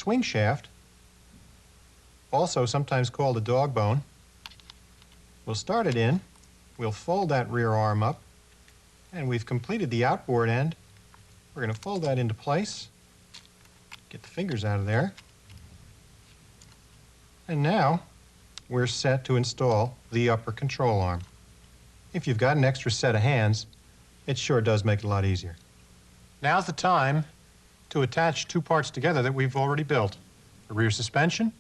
swing shaft, also sometimes called a dog bone. We'll start it in, we'll fold that rear arm up, and we've completed the outboard end. We're going to fold that into place, get the fingers out of there, and now we're set to install the upper control arm. If you've got an extra set of hands, it sure does make it a lot easier. Now's the time to attach two parts together that we've already built, the rear suspension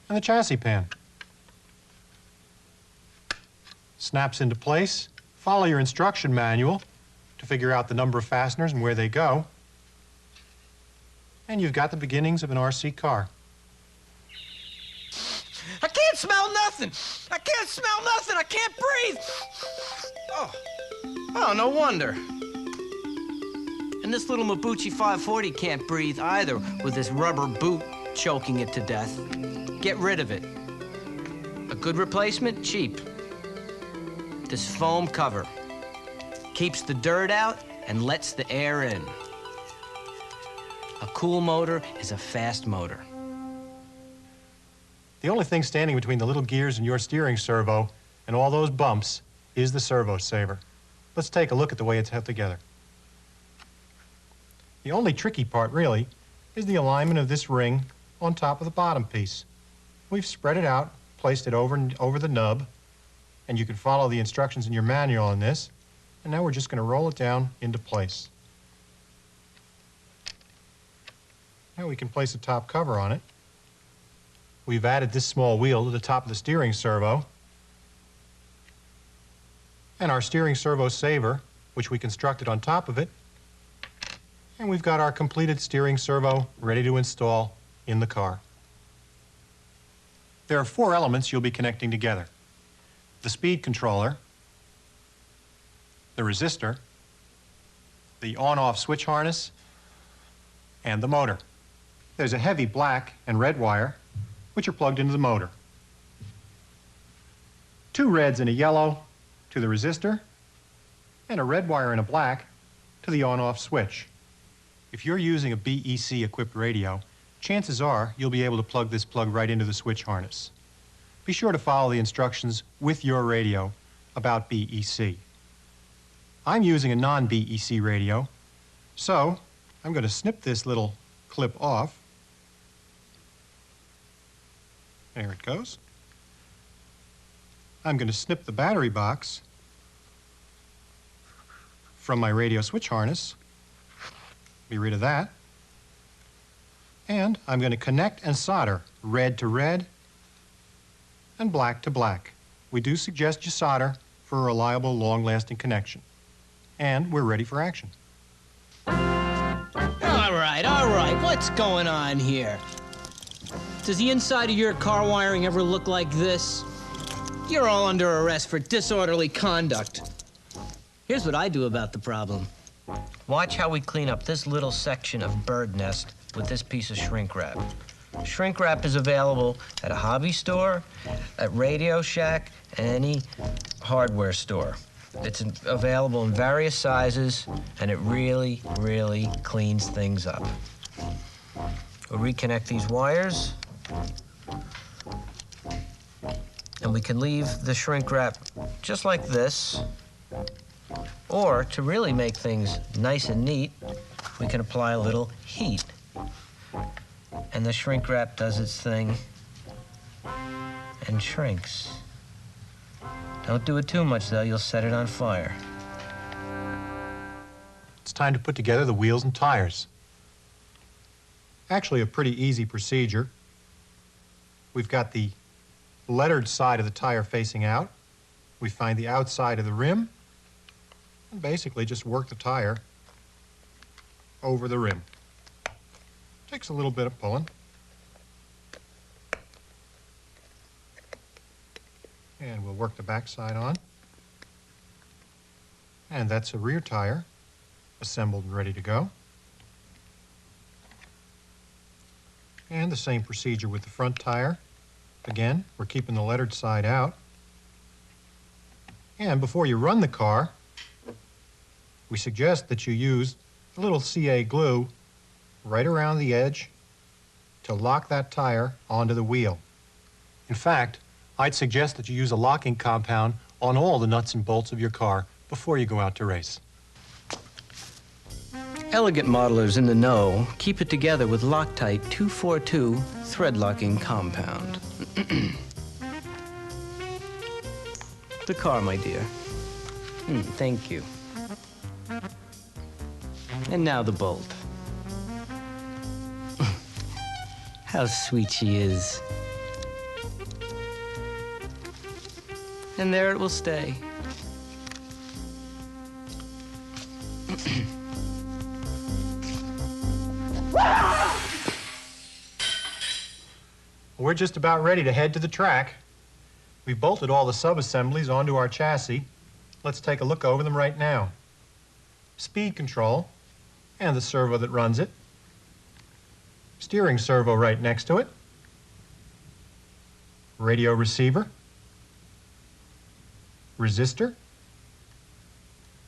and the chassis pan. Snaps into place. Follow your instruction manual to figure out the number of fasteners and where they go. And you've got the beginnings of an RC car. I can't smell nothing! I can't smell nothing! I can't breathe! Oh, no wonder. And this little Mabuchi 540 can't breathe either with this rubber boot choking it to death. Get rid of it. A good replacement? Cheap. This foam cover keeps the dirt out and lets the air in. A cool motor is a fast motor. The only thing standing between the little gears and your steering servo and all those bumps is the servo saver. Let's take a look at the way it's held together. The only tricky part, really, is the alignment of this ring on top of the bottom piece. We've spread it out, placed it over the nub, and you can follow the instructions in your manual on this, and now we're just going to roll it down into place. Now we can place a top cover on it. We've added this small wheel to the top of the steering servo, and our steering servo saver, which we constructed on top of it, and we've got our completed steering servo ready to install in the car. There are four elements you'll be connecting together: the speed controller, the resistor, the on-off switch harness, and the motor. There's a heavy black and red wire which are plugged into the motor. Two reds and a yellow to the resistor, and a red wire and a black to the on-off switch. If you're using a BEC-equipped radio, chances are you'll be able to plug this plug right into the switch harness. Be sure to follow the instructions with your radio about BEC. I'm using a non-BEC radio, so I'm going to snip this little clip off. There it goes. I'm going to snip the battery box from my radio switch harness. Be rid of that. And I'm going to connect and solder red to red and black to black. We do suggest you solder for a reliable, long-lasting connection. And we're ready for action. All right. What's going on here? Does the inside of your car wiring ever look like this? You're all under arrest for disorderly conduct. Here's what I do about the problem. Watch how we clean up this little section of bird nest with this piece of shrink wrap. Shrink wrap is available at a hobby store, at Radio Shack, and any hardware store. It's available in various sizes, and it really, really cleans things up. We'll reconnect these wires, and we can leave the shrink wrap just like this, or to really make things nice and neat, we can apply a little heat. And the shrink wrap does its thing and shrinks. Don't do it too much, though. You'll set it on fire. It's time to put together the wheels and tires. Actually, a pretty easy procedure. We've got the lettered side of the tire facing out. We find the outside of the rim and basically just work the tire over the rim. Takes a little bit of pulling. And we'll work the back side on. And that's a rear tire, assembled and ready to go. And the same procedure with the front tire. Again, we're keeping the lettered side out. And before you run the car, we suggest that you use a little CA glue right around the edge to lock that tire onto the wheel. In fact, I'd suggest that you use a locking compound on all the nuts and bolts of your car before you go out to race. Elegant modelers in the know keep it together with Loctite 242 thread locking compound. The car, my dear. Thank you. And now the bolt. How sweet she is. And there it will stay. We're just about ready to head to the track. We've bolted all the sub-assemblies onto our chassis. Let's take a look over them right now. Speed control and the servo that runs it. Steering servo right next to it. Radio receiver. Resistor.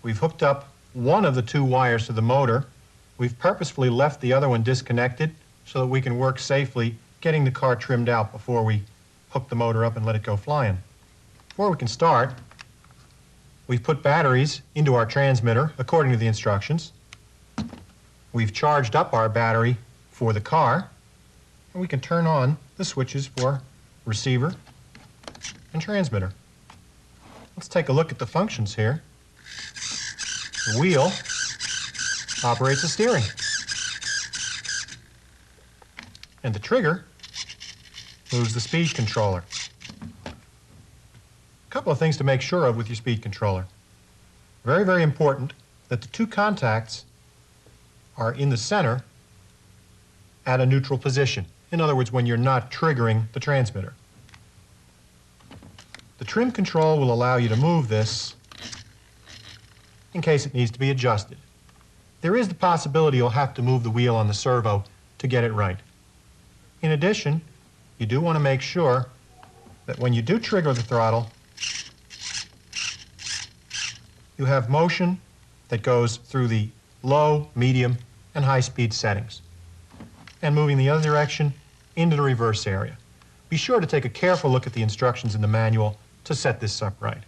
We've hooked up one of the two wires to the motor. We've purposefully left the other one disconnected so that we can work safely getting the car trimmed out before we hook the motor up and let it go flying. Before we can start, we've put batteries into our transmitter according to the instructions. We've charged up our battery for the car, and we can turn on the switches for receiver and transmitter. Let's take a look at the functions here. The wheel operates the steering, and the trigger moves the speed controller. A couple of things to make sure of with your speed controller. Very, very important that the two contacts are in the center at a neutral position. In other words, when you're not triggering the transmitter. The trim control will allow you to move this in case it needs to be adjusted. There is the possibility you'll have to move the wheel on the servo to get it right. In addition, you do want to make sure that when you do trigger the throttle, you have motion that goes through the low, medium, and high-speed settings, and moving the other direction into the reverse area. Be sure to take a careful look at the instructions in the manual to set this up right.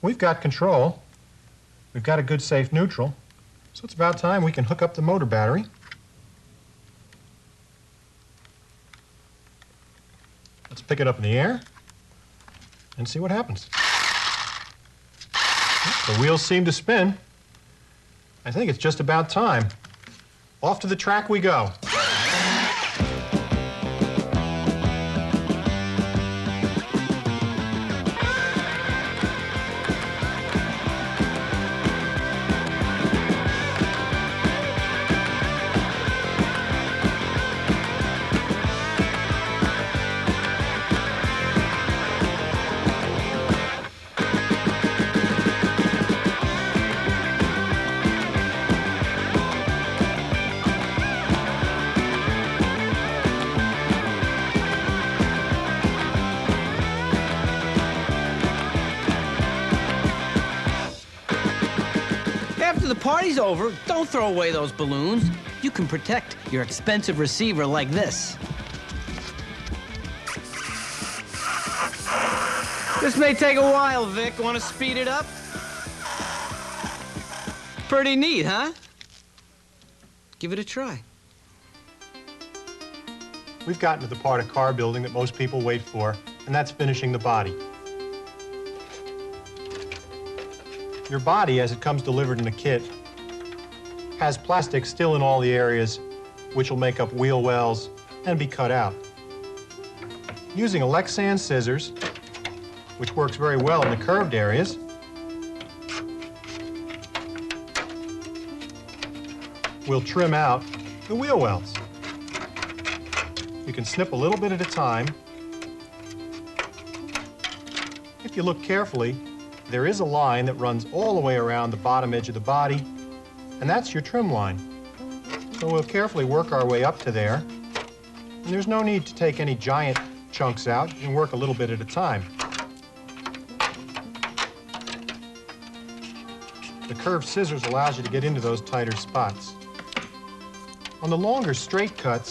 We've got control. We've got a good, safe neutral, so it's about time we can hook up the motor battery. Let's pick it up in the air and see what happens. The wheels seem to spin. I think it's just about time. Off to the track we go. After the party's over, don't throw away those balloons. You can protect your expensive receiver like this. This may take a while, Vic. Want to speed it up? Pretty neat, huh? Give it a try. We've gotten to the part of car building that most people wait for, and that's finishing the body. Your body, as it comes delivered in a kit, has plastic still in all the areas which will make up wheel wells and be cut out. Using a Lexan scissors, which works very well in the curved areas, we'll trim out the wheel wells. You can snip a little bit at a time. If you look carefully, there is a line that runs all the way around the bottom edge of the body, and that's your trim line. So we'll carefully work our way up to there, and there's no need to take any giant chunks out. You can work a little bit at a time. The curved scissors allows you to get into those tighter spots. On the longer straight cuts,